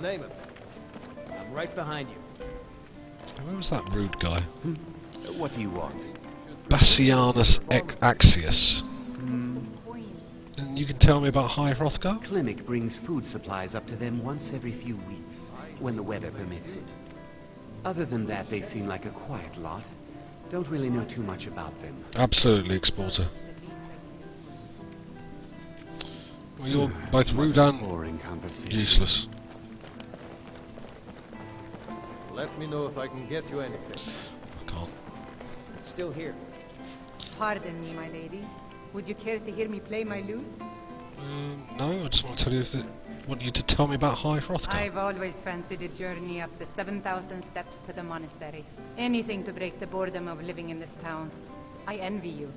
the name of it? I'm right behind you. Where was that rude guy? What do you want? Bassianus Axius. And you can tell me about High Hrothgar? Clinic brings food supplies up to them once every few weeks, when the weather permits it. Other than that, they seem like a quiet lot. Don't really know too much about them. Absolutely, exporter. Well, you're both rude and Boring conversation. useless. Let me know if I can get you anything. I can't. Still here. Pardon me, my lady. Would you care to hear me play my lute? No, I just want to tell you want you to tell me about High Hrothgar. I've always fancied a journey up the 7,000 steps to the monastery. Anything to break the boredom of living in this town. I envy you.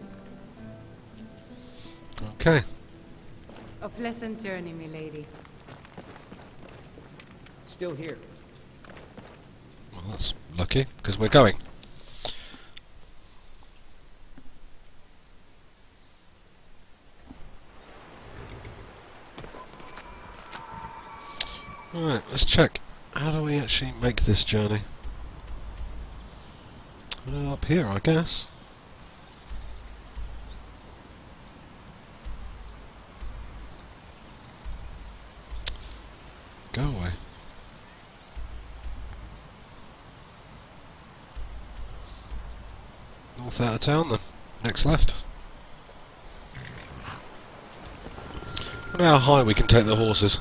Okay. A pleasant journey, my lady. Still here. Well, that's lucky, because we're going. Alright, let's check. How do we actually make this journey? Up here, I guess. Go away. North out of town then. Next left. I wonder how high we can take the horses.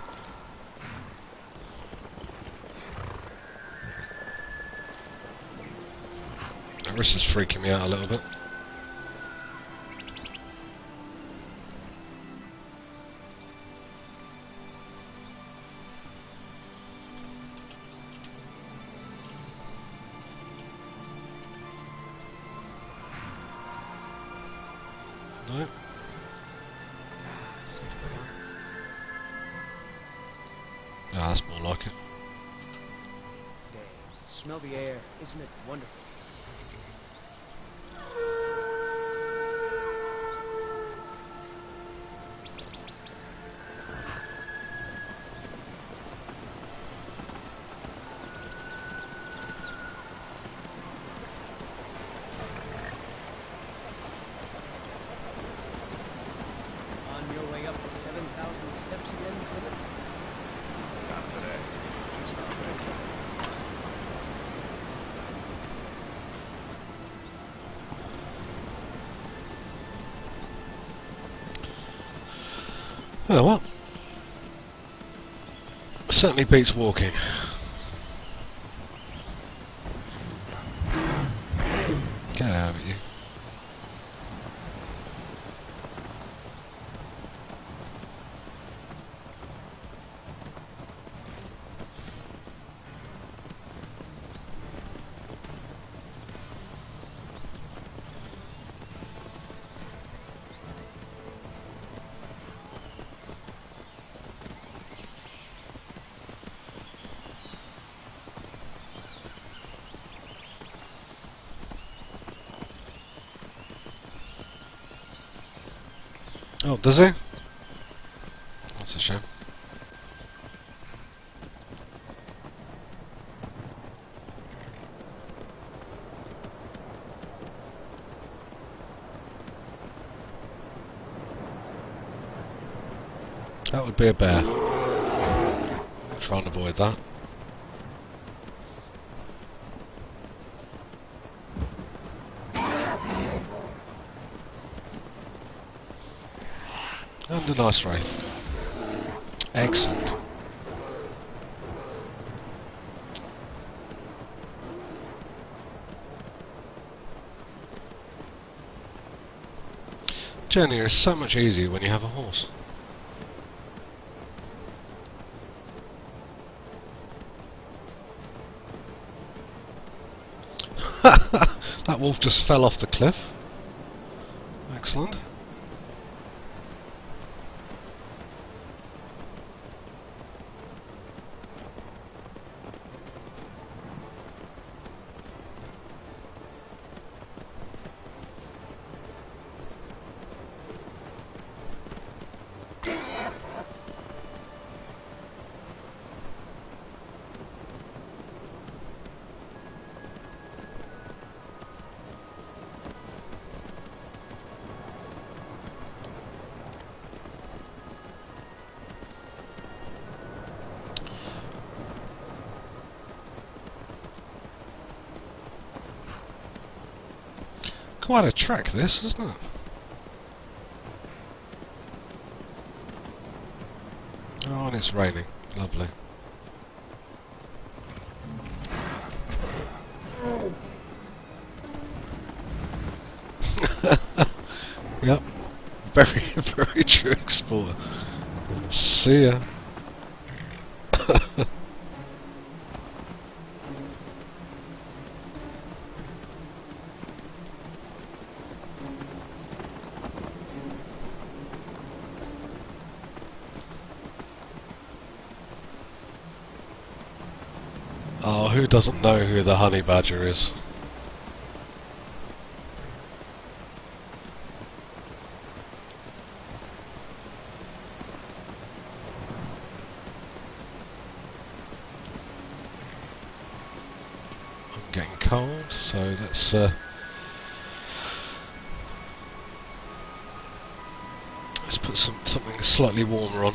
This is freaking me out a little bit. No. Such fun. Ah, that's more like it. Damn. Smell the air. Isn't it wonderful? On your way up to 7,000 steps again, Philip? Not today. Just not ready. Oh well. Certainly beats walking. Get out of it, you. Oh, does he? That's a shame. That would be a bear. Try and avoid that. And a nice ray. Excellent. Journey is so much easier when you have a horse. That wolf just fell off the cliff. Excellent. Quite a trek, this, isn't it? Oh, and it's raining. Lovely. Yep. Very, very true, Explorer. See ya. Oh, who doesn't know who the honey badger is? I'm getting cold, so let's put something slightly warmer on.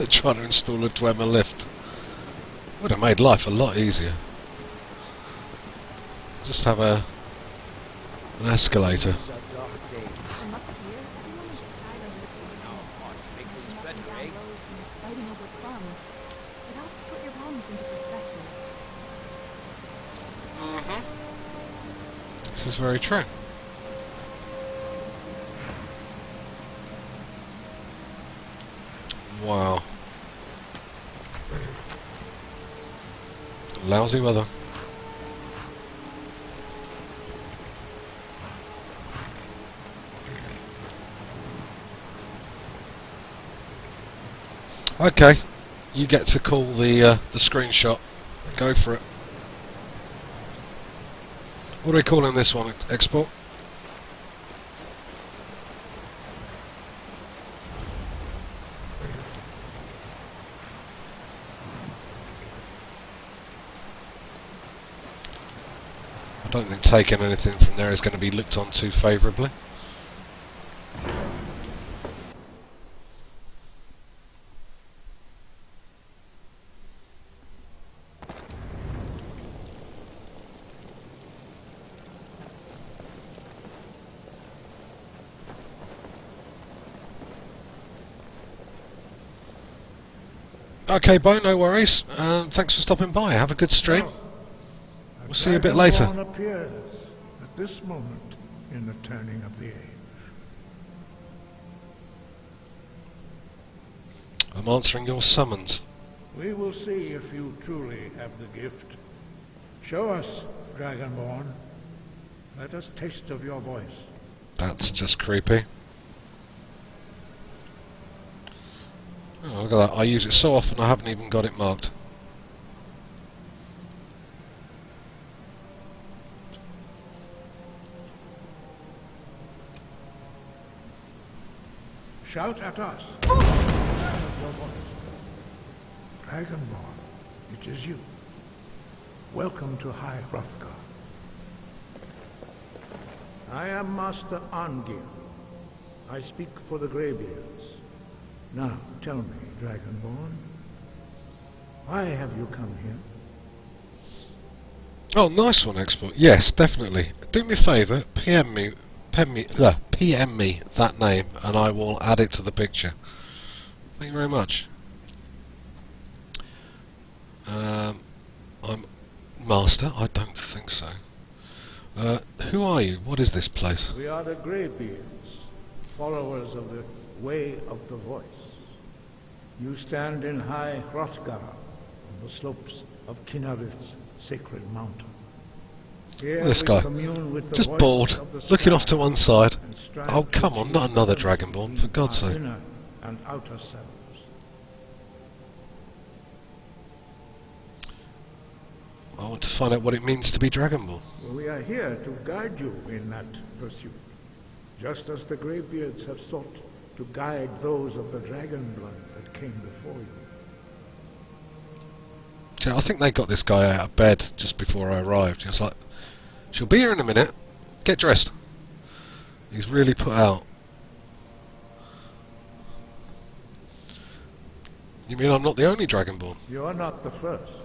Trying to install a Dwemer lift. Would have made life a lot easier. Just have an escalator. These are dark days. From up here, everyone's Skyrim looks like Marching up and down roads and fighting over plums. It helps put your problems into perspective. This is very true. Wow. Lousy weather. Okay, you get to call the screenshot. Go for it. What are we calling this one? Export? I don't think taking anything from there is going to be looked on too favourably. Okay, Bo, no worries. Thanks for stopping by. Have a good stream. We'll see you a bit later. Dragonborn appears at this moment in the turning of the age. I'm answering your summons. We will see if you truly have the gift. Show us, Dragonborn. Let us taste of your voice. That's just creepy. Oh, look at that. I use it so often I haven't even got it marked. Shout at us. Listen of your voice. Dragonborn, it is you. Welcome to High Hrothgar. I am Master Arngir. I speak for the Greybeards. Now, tell me, Dragonborn, why have you come here? Oh, nice one, Export. Yes, definitely. Do me a favour, PM me that name, and I will add it to the picture. Thank you very much. I'm Master? I don't think so. Who are you? What is this place? We are the Greybeards, followers of the Way of the Voice. You stand in High Hrothgar, on the slopes of Kinnarith's sacred mountain. Here This we guy. commune with the Just voice bored, of the looking sky off to one side. and strive Oh, to come on, achieve not another balance Dragonborn, between for God's our sake. inner and outer selves. I want to find out what it means to be Dragonborn. We are here to guide you in that pursuit, just as the Greybeards have sought to guide those of the dragon blood that came before you. See, I think they got this guy out of bed just before I arrived. He was like, she'll be here in a minute. Get dressed. He's really put out. You mean I'm not the only Dragonborn? You are not the first.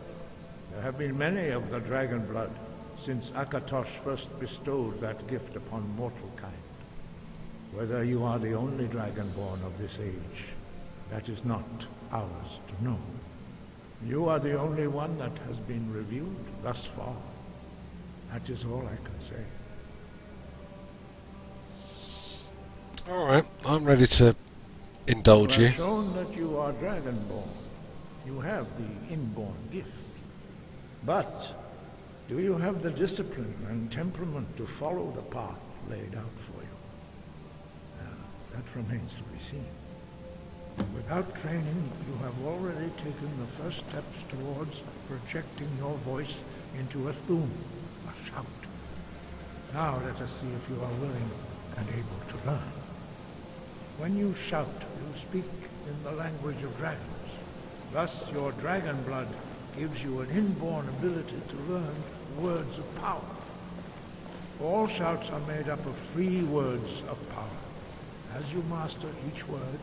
There have been many of the dragon blood since Akatosh first bestowed that gift upon mortal kind. Whether you are the only Dragonborn of this age, that is not ours to know. You are the only one that has been revealed thus far. That is all I can say. Alright, I'm ready to indulge You you. have shown that you are Dragonborn. You have the inborn gift. But do you have the discipline and temperament to follow the path laid out for you? That remains to be seen. Without training, you have already taken the first steps towards projecting your voice into a thum, a shout. Now let us see if you are willing and able to learn. When you shout, you speak in the language of dragons. Thus, your dragon blood gives you an inborn ability to learn words of power. All shouts are made up of 3 words of power. As you master each word,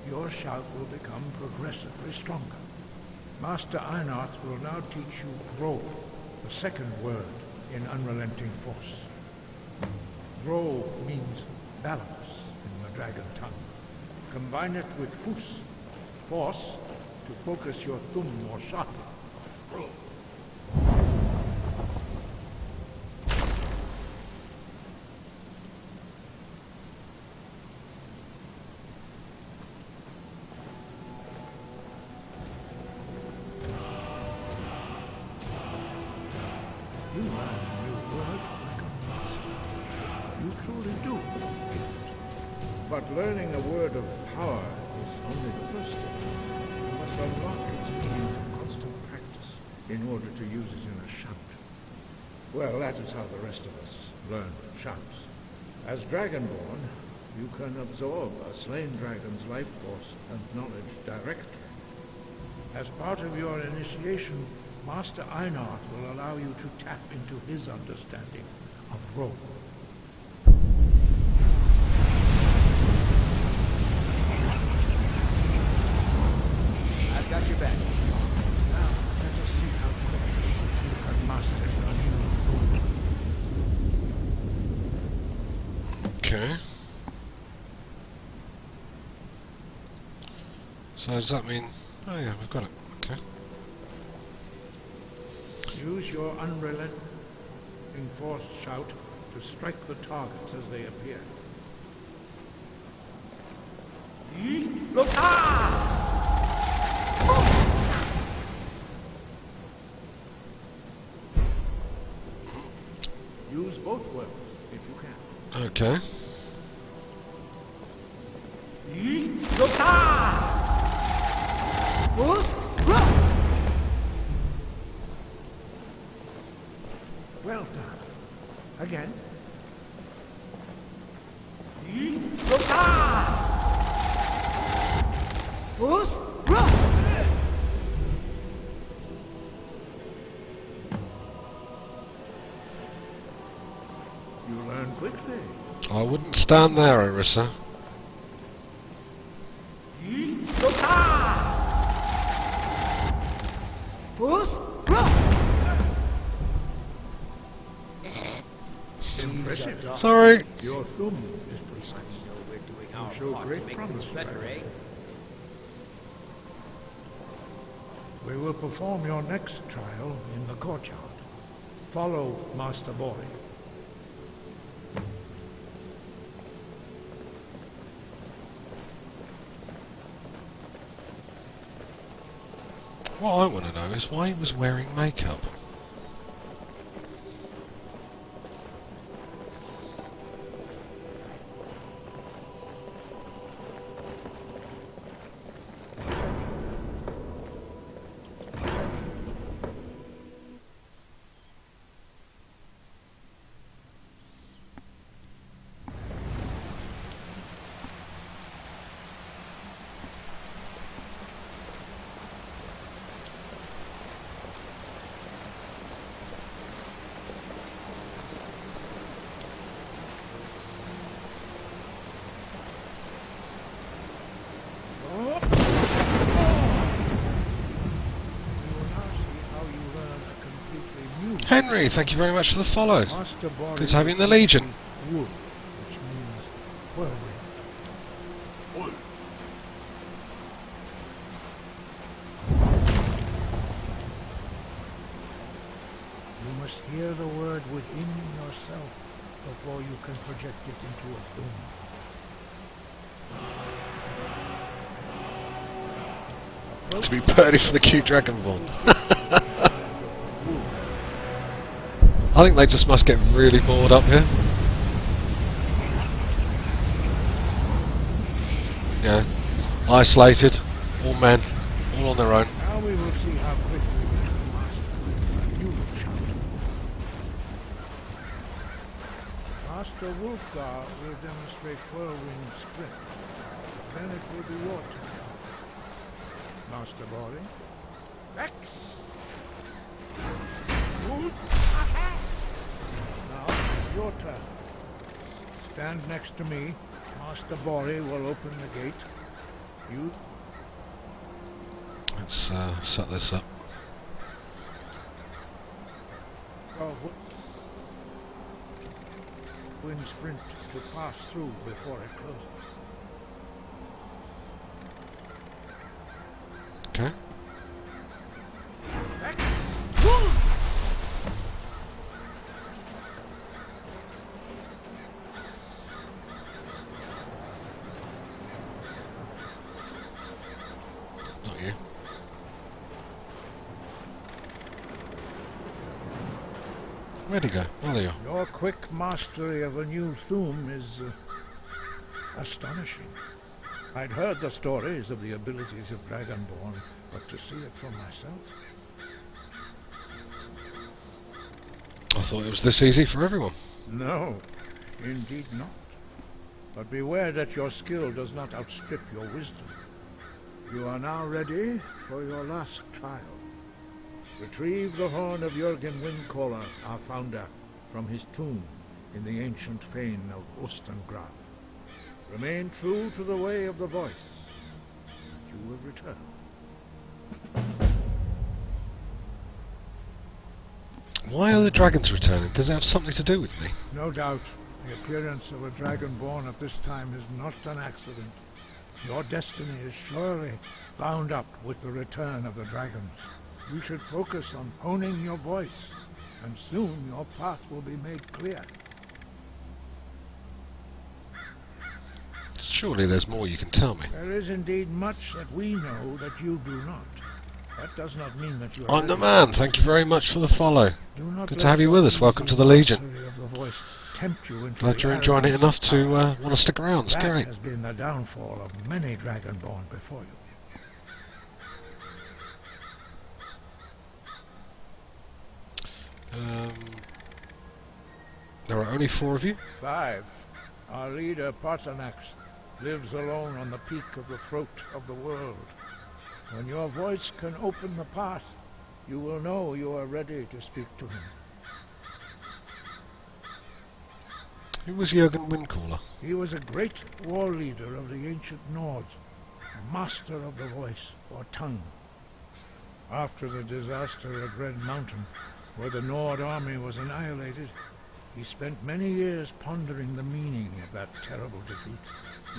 your shout will become progressively stronger. Master Einarth will now teach you Ro, the second word in unrelenting force. Ro means balance in the dragon tongue. Combine it with Fus, force, to focus your thumb more sharply. Ro. You learn a new word like a master. You truly do have a gift. But learning a word of power is only the first step. You must unlock its meaning through constant practice in order to use it in a shout. Well, that is how the rest of us learn shouts. As Dragonborn, you can absorb a slain dragon's life force and knowledge directly. As part of your initiation, Master Einarth will allow you to tap into his understanding of Ro. I've got your back. Now, let us see how quickly you can master your new thum. Okay. So does that mean... Oh yeah, we've got it. Okay. Use your unrelenting force shout to strike the targets as they appear. Use both words if you can. Okay. Well done. Again. You learn quickly. I wouldn't stand there, Orisa. Impressive. Sorry. Your thumb is precise. We're doing You our show part great to make promise, things better, Dragon. eh? We will perform your next trial in the courtyard. Follow Master Bori. What I want to know is why he was wearing makeup. Henry, thank you very much for the follow. Master Boris Good to have you in the Legion. Wood, which means whirlwind. You must hear the word within yourself before you can project it into a thing. To be birdie for the cute Dragonborn. I think they just must get really bored up here. Yeah. Isolated. All men. All on their own. Now we will see how quickly we can master a new shout. Master Wolfgar will demonstrate whirlwind sprint. Then it will be your turn. Master Bori. Rex! Wood! Now, your turn. Stand next to me. Master Bori will open the gate. You... Let's set this up. Wind sprint to pass through before it closes. Okay. Not you. Where'd he go? Oh, there you are. Your quick mastery of a new Thum is astonishing. I'd heard the stories of the abilities of Dragonborn, but to see it for myself... I thought it was this easy for everyone. No, indeed not. But beware that your skill does not outstrip your wisdom. You are now ready for your last trial. Retrieve the horn of Jürgen Windcaller, our founder, from his tomb in the ancient fane of Ostengraf. Remain true to the way of the voice. You will return. Why are the dragons returning? Does it have something to do with me? No doubt, the appearance of a Dragonborn at this time is not an accident. Your destiny is surely bound up with the return of the dragons. You should focus on honing your voice, and soon your path will be made clear. Surely there's more you can tell me. There is indeed much that we know that you do not. That does not mean that you are... I'm the man. Thank you very much for the follow. Do not Good let to have you your with us. Welcome to the easy Legion. mastery of the voice tempt you into Glad the you're enjoying it arrogance enough of to power. want to stick around. It's That great. has been the downfall of many Dragonborn before you. There are only 4 of you. 5. Our leader, Parthenax, lives alone on the peak of the throat of the world. When your voice can open the path, you will know you are ready to speak to him. Who was Jürgen Windcaller? He was a great war leader of the ancient Nords, a master of the voice, or tongue. After the disaster at Red Mountain, where the Nord army was annihilated, he spent many years pondering the meaning of that terrible defeat.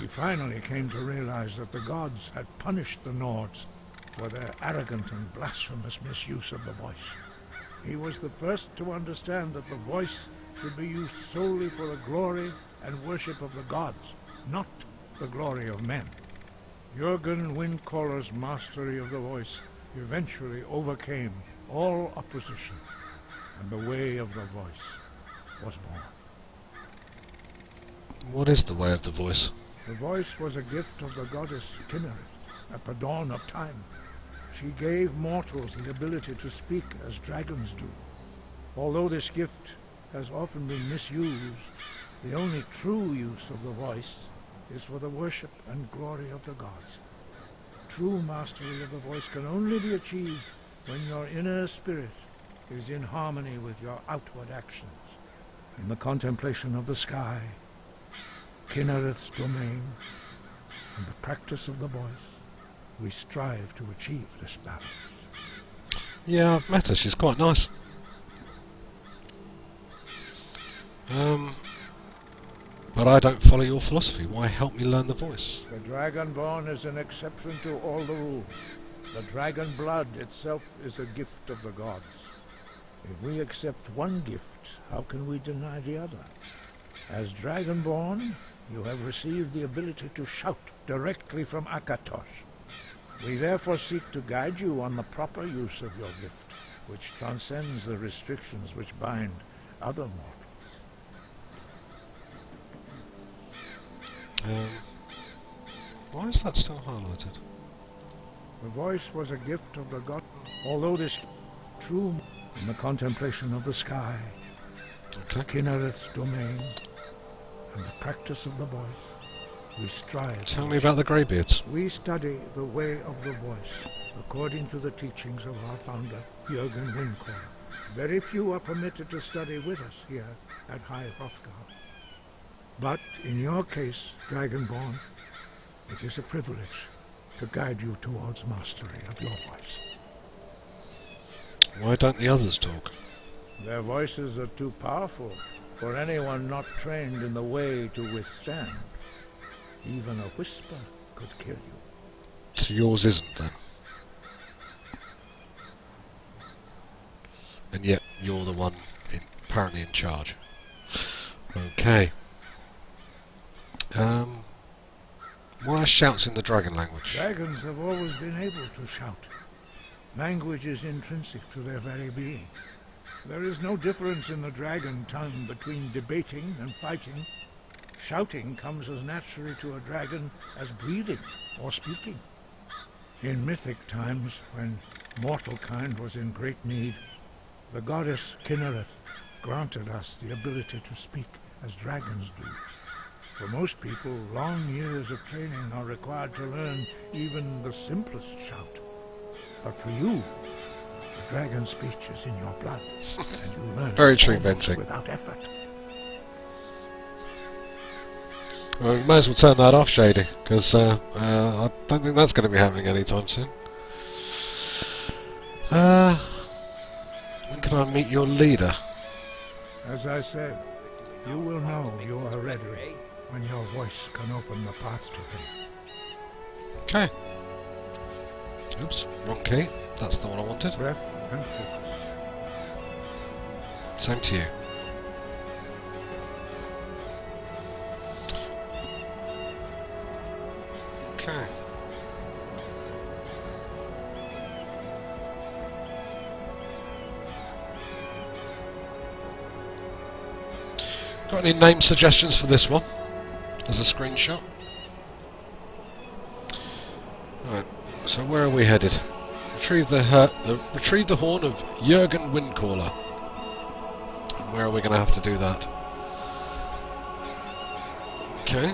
He finally came to realize that the gods had punished the Nords for their arrogant and blasphemous misuse of the voice. He was the first to understand that the voice should be used solely for the glory and worship of the gods, not the glory of men. Jürgen Windcaller's mastery of the voice eventually overcame all opposition, and the way of the voice was born. What is the way of the voice? The voice was a gift of the goddess Kinnereth at the dawn of time. She gave mortals the ability to speak as dragons do. Although this gift has often been misused, the only true use of the voice is for the worship and glory of the gods. True mastery of the voice can only be achieved when your inner spirit is in harmony with your outward actions. In the contemplation of the sky, Kinnereth's domain, and the practice of the voice, we strive to achieve this balance. Yeah, I've met her. She's quite nice. But I don't follow your philosophy. Why help me learn the voice? The Dragonborn is an exception to all the rules. The dragon blood itself is a gift of the gods. If we accept one gift, how can we deny the other? As Dragonborn, you have received the ability to shout directly from Akatosh. We therefore seek to guide you on the proper use of your gift, which transcends the restrictions which bind other mortals. Why is that still highlighted? The voice was a gift of the god, although this true in the contemplation of the sky, Okay. Kinnereth's domain, and the practice of the voice, we strive. Tell me about the Greybeards. We study the way of the voice, according to the teachings of our founder, Jürgen Windcore. Very few are permitted to study with us here at High Hrothgar. But in your case, Dragonborn, it is a privilege to guide you towards mastery of your voice. Why don't the others talk? Their voices are too powerful for anyone not trained in the way to withstand. Even a whisper could kill you. So yours isn't then. And yet you're the one apparently in charge. Okay. Why are shouts in the dragon language? Dragons have always been able to shout. Language is intrinsic to their very being. There is no difference in the dragon tongue between debating and fighting. Shouting comes as naturally to a dragon as breathing or speaking. In mythic times, when mortal kind was in great need, the goddess Kinnereth granted us the ability to speak as dragons do. For most people, long years of training are required to learn even the simplest shout. But for you, the dragon speech is in your blood, and you learn Very it true, almost Vincing. without effort. Well, we may as well turn that off, Shady, because I don't think that's going to be happening anytime soon. When can I meet your leader? As I said, you will know you are ready when your voice can open the path to him. Okay. Oops, wrong key. That's the one I wanted. Breath and focus. Same to you. Okay. Got any name suggestions for this one? As a screenshot. Right. So where are we headed? Retrieve the horn of Jürgen Windcaller. Where are we going to have to do that? Okay.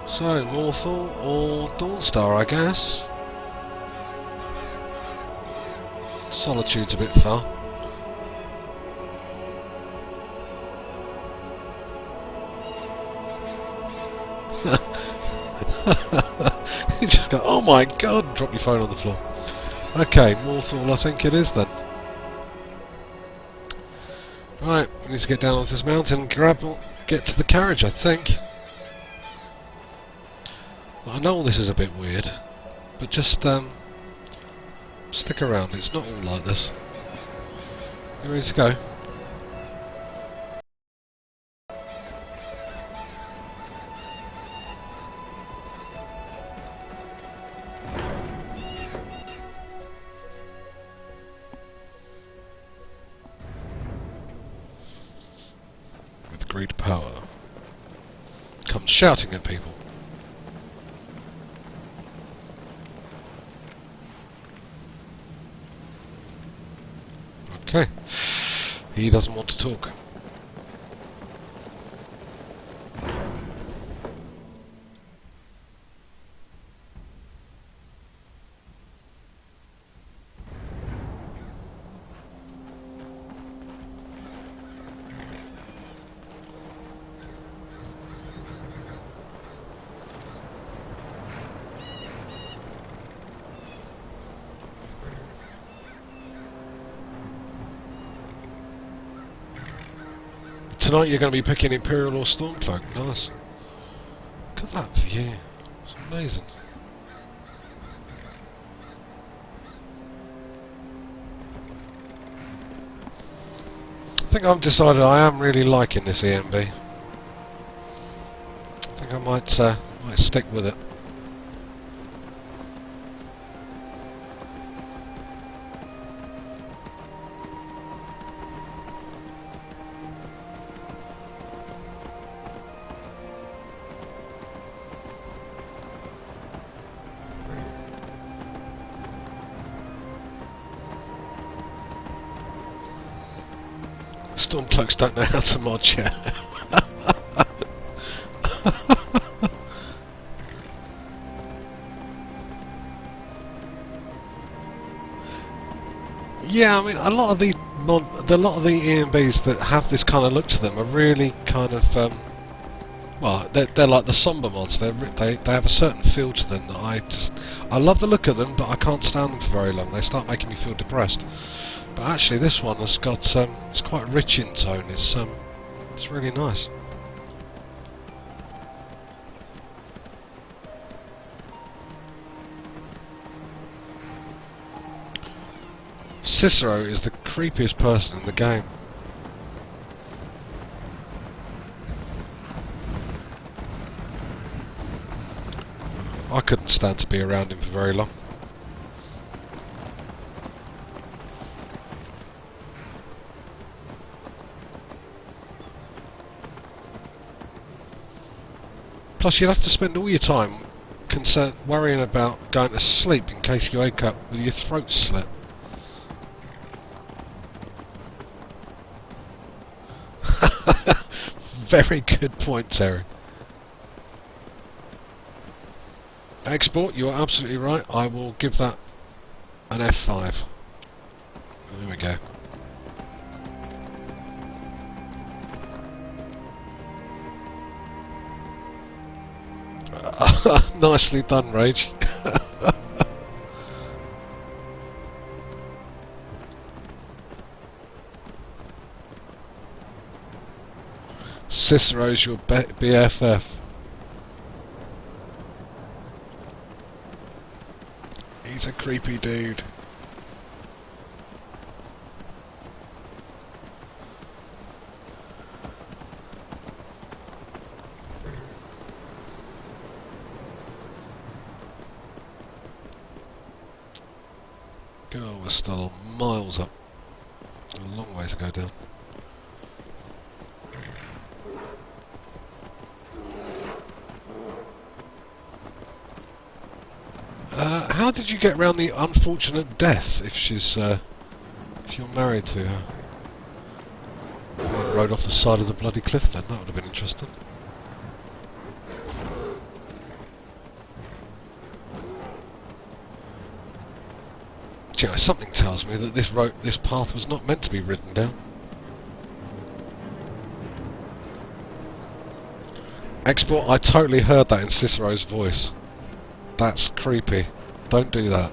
So, Morthal or Dawnstar, I guess. Solitude's a bit far. You just go, oh my god, and drop your phone on the floor. Okay, Morthal I think it is then. Right, we need to get down off this mountain and get to the carriage, I think. I know all this is a bit weird, but just stick around, it's not all like this. You ready to go? With great power comes shouting at people. Okay, he doesn't want to talk. tonight you're going to be picking Imperial or Stormcloak. Nice. Look at that view. It's amazing. I think I've decided I am really liking this EMB. I think I might stick with it. Stormcloaks don't know how to mod yet. Yeah, I mean, a lot of the EMBs that have this kind of look to them are really kind of well, they're like the somber mods. They have a certain feel to them that I love the look of them, but I can't stand them for very long. They start making me feel depressed. But actually, this one has got it's quite rich in tone. It's really nice. Cicero is the creepiest person in the game. I couldn't stand to be around him for very long. Plus, you'd have to spend all your time worrying about going to sleep in case you wake up with your throat slit. Very good point, Terry. Export, you are absolutely right. I will give that an F5. There we go. Nicely done, Rage. Cicero's your BFF. He's a creepy dude. God, we're still miles up. A long way to go down. How did you get around the unfortunate death if she's if you're married to her? I rode off the side of the bloody cliff then, that would have been interesting. Do you know, something tells me that this path was not meant to be ridden down. Export, I totally heard that in Cicero's voice. That's creepy. Don't do that.